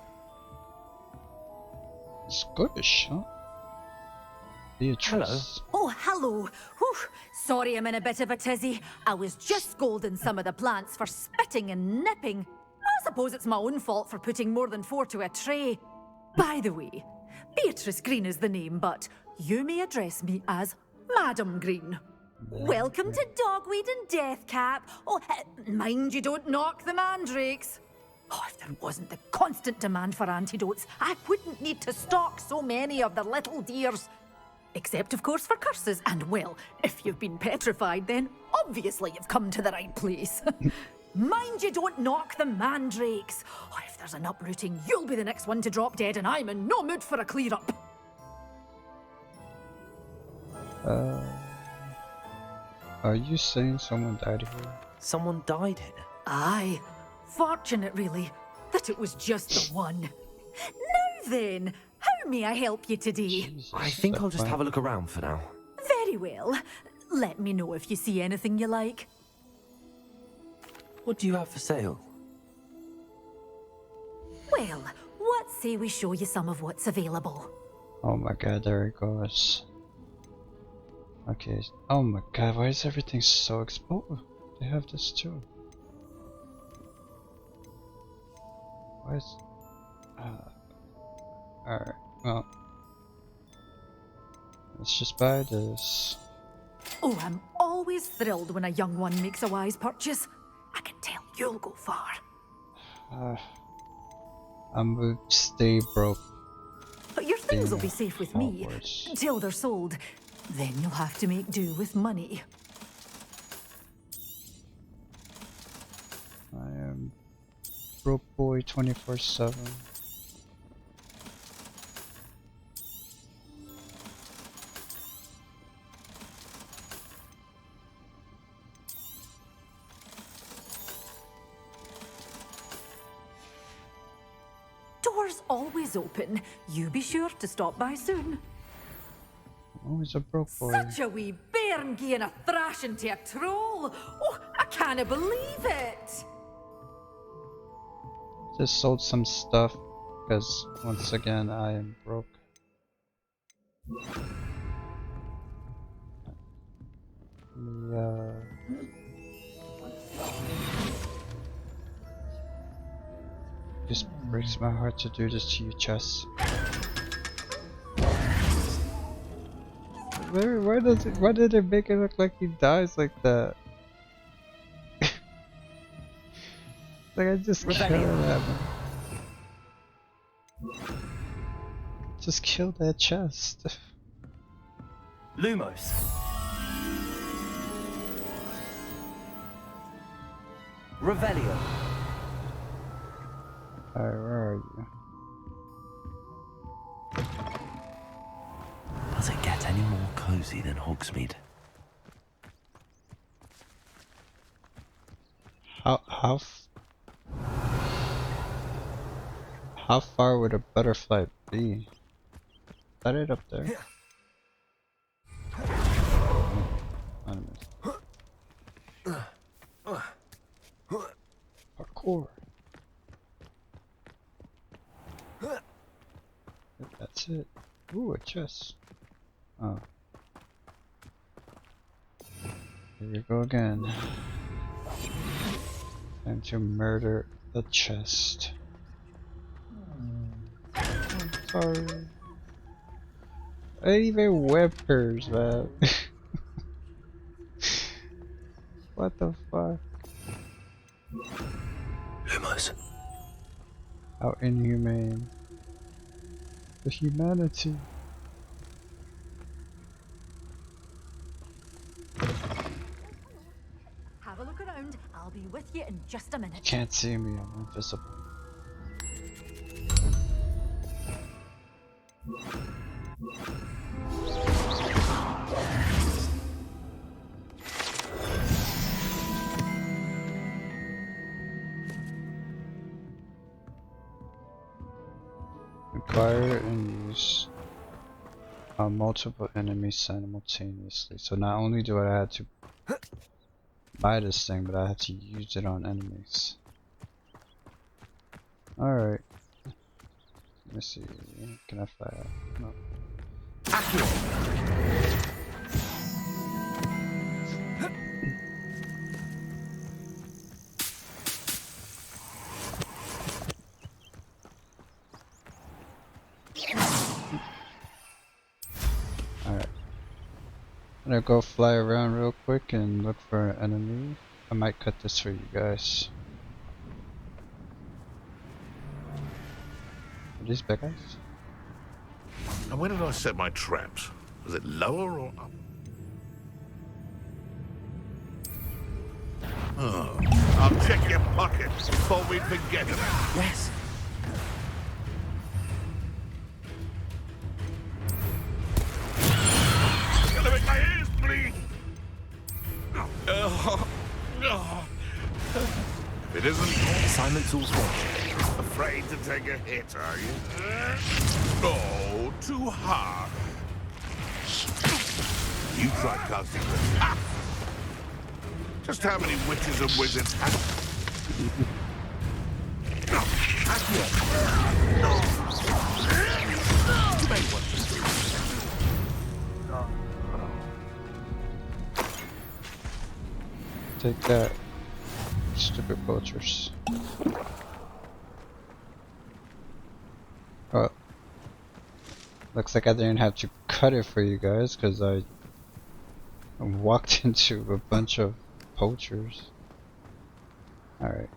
[SPEAKER 1] Scottish, huh? Beatrice.
[SPEAKER 13] Oh, hello. Whew. Sorry I'm in a bit of a tizzy. I was just scolding some of the plants for spitting and nipping. I suppose it's my own fault for putting more than 4 to a tray. By the way, Beatrice Green is the name, but you may address me as Madam Green. Welcome to Dogweed and Deathcap. Oh, mind you don't knock the mandrakes. Oh, if there wasn't the constant demand for antidotes, I wouldn't need to stock so many of the little dears. Except, of course, for curses. And, well, if you've been petrified, then obviously you've come to the right place. Mind you don't knock the mandrakes. Oh, if there's an uprooting, you'll be the next one to drop dead, and I'm in no mood for a clear-up.
[SPEAKER 1] Are you saying someone died here?
[SPEAKER 10] Someone died here?
[SPEAKER 13] Aye. Fortunate, really, that it was just the one. Now, then, how may I help you today?
[SPEAKER 4] I think I'll just have a look around for now.
[SPEAKER 13] Very well. Let me know if you see anything you like.
[SPEAKER 4] What do you have for sale?
[SPEAKER 13] Well, what say we show you some of what's available?
[SPEAKER 1] Oh my god, there it goes. Okay. Oh my god, why is everything so exposed? They have this too. Why is... Alright, well. Let's just buy this.
[SPEAKER 13] Oh, I'm always thrilled when a young one makes a wise purchase. I can tell you'll go far.
[SPEAKER 1] I'm gonna stay broke.
[SPEAKER 13] But your things will be safe with me
[SPEAKER 1] Hogwarts.
[SPEAKER 13] until they're sold. Then you'll have to make do with money.
[SPEAKER 1] I am broke boy 24/7.
[SPEAKER 13] Doors always open. You be sure to stop by soon.
[SPEAKER 1] Always a broke boy.
[SPEAKER 13] Such a wee bairn gieing a thrashing to a troll. Oh, I can't believe it.
[SPEAKER 1] Just sold some stuff because once again I am broke. Yeah. Just breaks my heart to do this to you, chess. Why did it make it look like he dies like that? Like I just killed him. Just killed that chest.
[SPEAKER 4] Lumos. Revelio.
[SPEAKER 1] Alright, where are you?
[SPEAKER 4] Does it get any more cozy than Hogsmeade?
[SPEAKER 1] How far would a butterfly be? Is that it up there? Parkour. That's it. Ooh, a chest. Oh. Here we go again. Time to murder the chest. Sorry. I even web hers, man. What the fuck?
[SPEAKER 4] Lumos.
[SPEAKER 1] How inhumane. The humanity.
[SPEAKER 13] Have a look around. I'll be with you in just a minute.
[SPEAKER 1] You can't see me, I'm invisible. Acquire and use multiple enemies simultaneously. So not only do I have to buy this thing, but I have to use it on enemies. Alright. Let me see. Can I fly out? No. Alright. I'm gonna go fly around real quick and look for an enemy. I might cut this for you guys. Are these bad guys?
[SPEAKER 14] And where did I set my traps? Was it lower or up? Oh, I'll check your pockets before we forget about it.
[SPEAKER 4] Yes.
[SPEAKER 14] It's gonna make my ears bleed. If it isn't
[SPEAKER 4] Simon Tools watch.
[SPEAKER 14] a afraid to take a hit, are you? Oh, too hard. You tried casting the tap. Just how many witches and wizards have?
[SPEAKER 1] Take that, stupid poachers. Oh, looks like I didn't have to cut it for you guys because I walked into a bunch of poachers. Alright.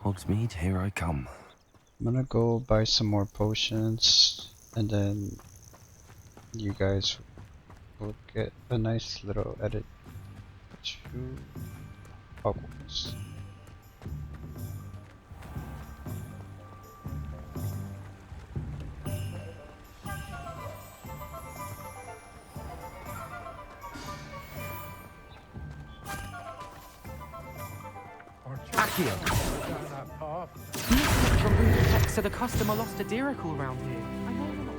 [SPEAKER 4] Hogsmeade, here I come.
[SPEAKER 1] I'm gonna go buy some more potions and then you guys will get a nice little edit to Hogwarts.
[SPEAKER 10] Accio! So the customer lost a deeracle round here. I know you're not.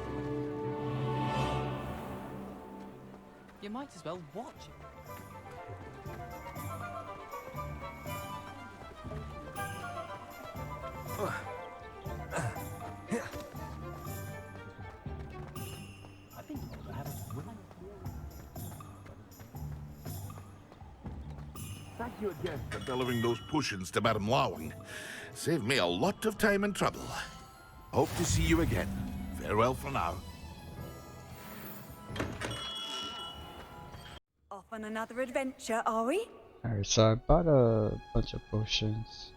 [SPEAKER 10] You might as well watch it.
[SPEAKER 14] Thank you again for delivering those potions to Madame Lawing. Saved me a lot of time and trouble. Hope to see you again. Farewell for now.
[SPEAKER 5] Off on another adventure, are we?
[SPEAKER 1] Alright, so I bought a bunch of potions,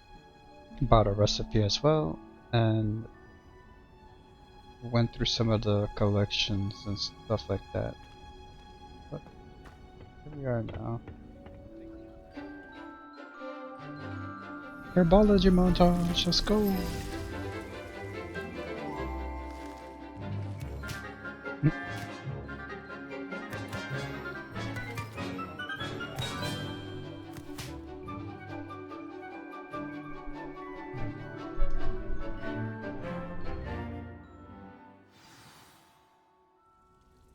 [SPEAKER 1] bought a recipe as well, and went through some of the collections and stuff like that. But here we are now. Herbology montage, let's go!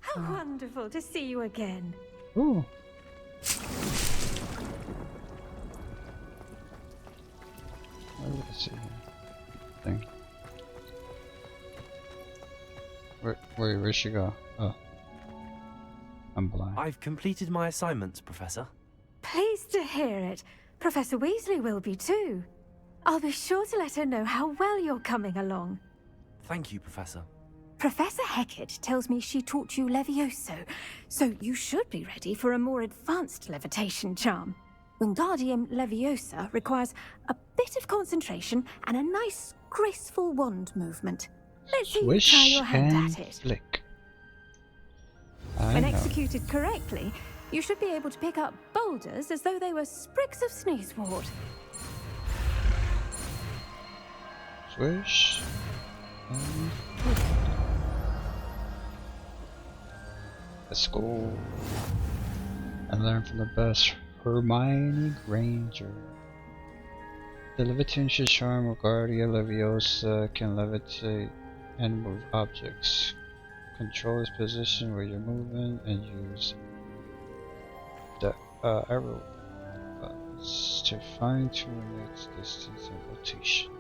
[SPEAKER 5] How wonderful to see you again.
[SPEAKER 1] Ooh. Let's see here. Thing. Where'd she go? Oh. I'm blind.
[SPEAKER 4] I've completed my assignments, Professor.
[SPEAKER 5] Pleased to hear it. Professor Weasley will be too. I'll be sure to let her know how well you're coming along.
[SPEAKER 4] Thank you, Professor.
[SPEAKER 5] Professor Hecat tells me she taught you Levioso, so you should be ready for a more advanced levitation charm. Wingardium Leviosa requires a bit of concentration and a nice, graceful wand movement. Let's see you try your hand at it.
[SPEAKER 1] Flick.
[SPEAKER 5] When executed correctly, you should be able to pick up boulders as though they were sprigs of sneezewort.
[SPEAKER 1] Swish. And let's go. And learn from the best, Hermione Granger. The levitation charm Wingardium Leviosa can levitate and move objects. Control its position where you're moving and use the arrow buttons to fine-tune its distance and rotation.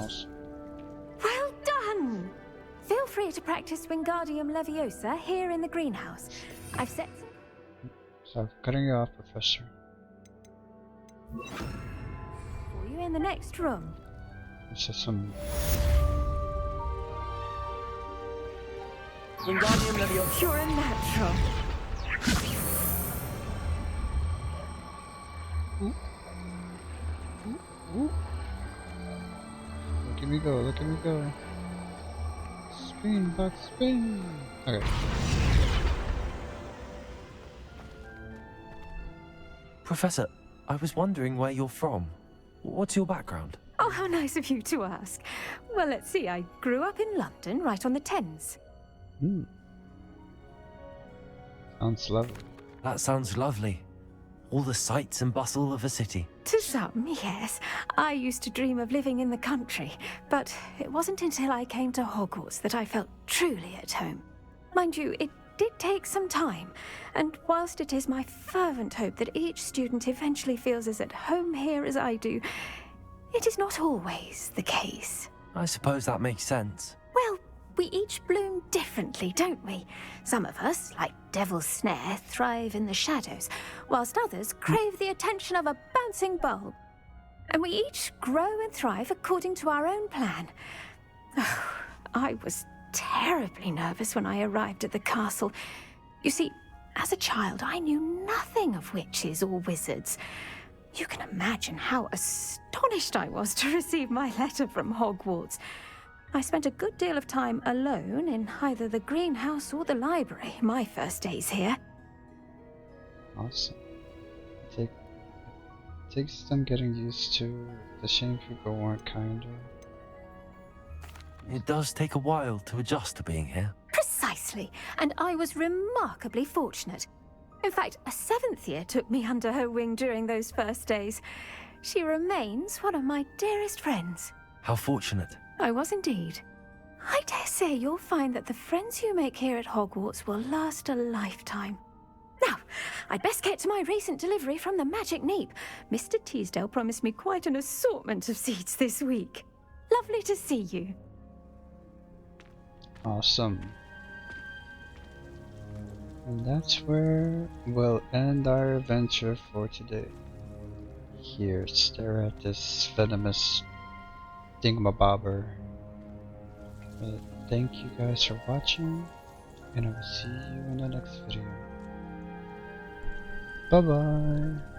[SPEAKER 1] Awesome.
[SPEAKER 5] Well done! Feel free to practice Wingardium Leviosa here in the greenhouse. I've set...
[SPEAKER 1] So, cutting you off, Professor.
[SPEAKER 5] for you in the next room.
[SPEAKER 1] This is some...
[SPEAKER 8] Wingardium Leviosa.
[SPEAKER 5] You're a natural.
[SPEAKER 1] Look at me go, look at me go. Spin, box, spin! Okay.
[SPEAKER 4] Professor, I was wondering where you're from. What's your background?
[SPEAKER 5] Oh, how nice of you to ask. Well, let's see, I grew up in London, right on the Thames.
[SPEAKER 1] Hmm. Sounds lovely.
[SPEAKER 4] That sounds lovely. All the sights and bustle of a city.
[SPEAKER 5] To some, yes. I used to dream of living in the country, but it wasn't until I came to Hogwarts that I felt truly at home. Mind you, it did take some time, and whilst it is my fervent hope that each student eventually feels as at home here as I do, it is not always the case.
[SPEAKER 4] I suppose that makes sense.
[SPEAKER 5] Well, we each bloom differently, don't we? Some of us, like Devil's Snare, thrive in the shadows, whilst others crave the attention of a bouncing bulb. And we each grow and thrive according to our own plan. Oh, I was terribly nervous when I arrived at the castle. You see, as a child, I knew nothing of witches or wizards. You can imagine how astonished I was to receive my letter from Hogwarts. I spent a good deal of time alone in either the greenhouse or the library my first days here.
[SPEAKER 1] Awesome. Takes some getting used to. The shame people weren't kinder.
[SPEAKER 4] It does take a while to adjust to being here.
[SPEAKER 5] Precisely, and I was remarkably fortunate. In fact, a 7th year took me under her wing during those first days. She remains one of my dearest friends.
[SPEAKER 4] How fortunate.
[SPEAKER 5] I was indeed. I dare say you'll find that the friends you make here at Hogwarts will last a lifetime. Now, I'd best get to my recent delivery from the Magic Neep. Mr. Teasdale promised me quite an assortment of seeds this week. Lovely to see you.
[SPEAKER 1] Awesome. And that's where we'll end our adventure for today. Here, stare at this venomous thingamabobber. But thank you guys for watching, and I will see you in the next video. Bye bye!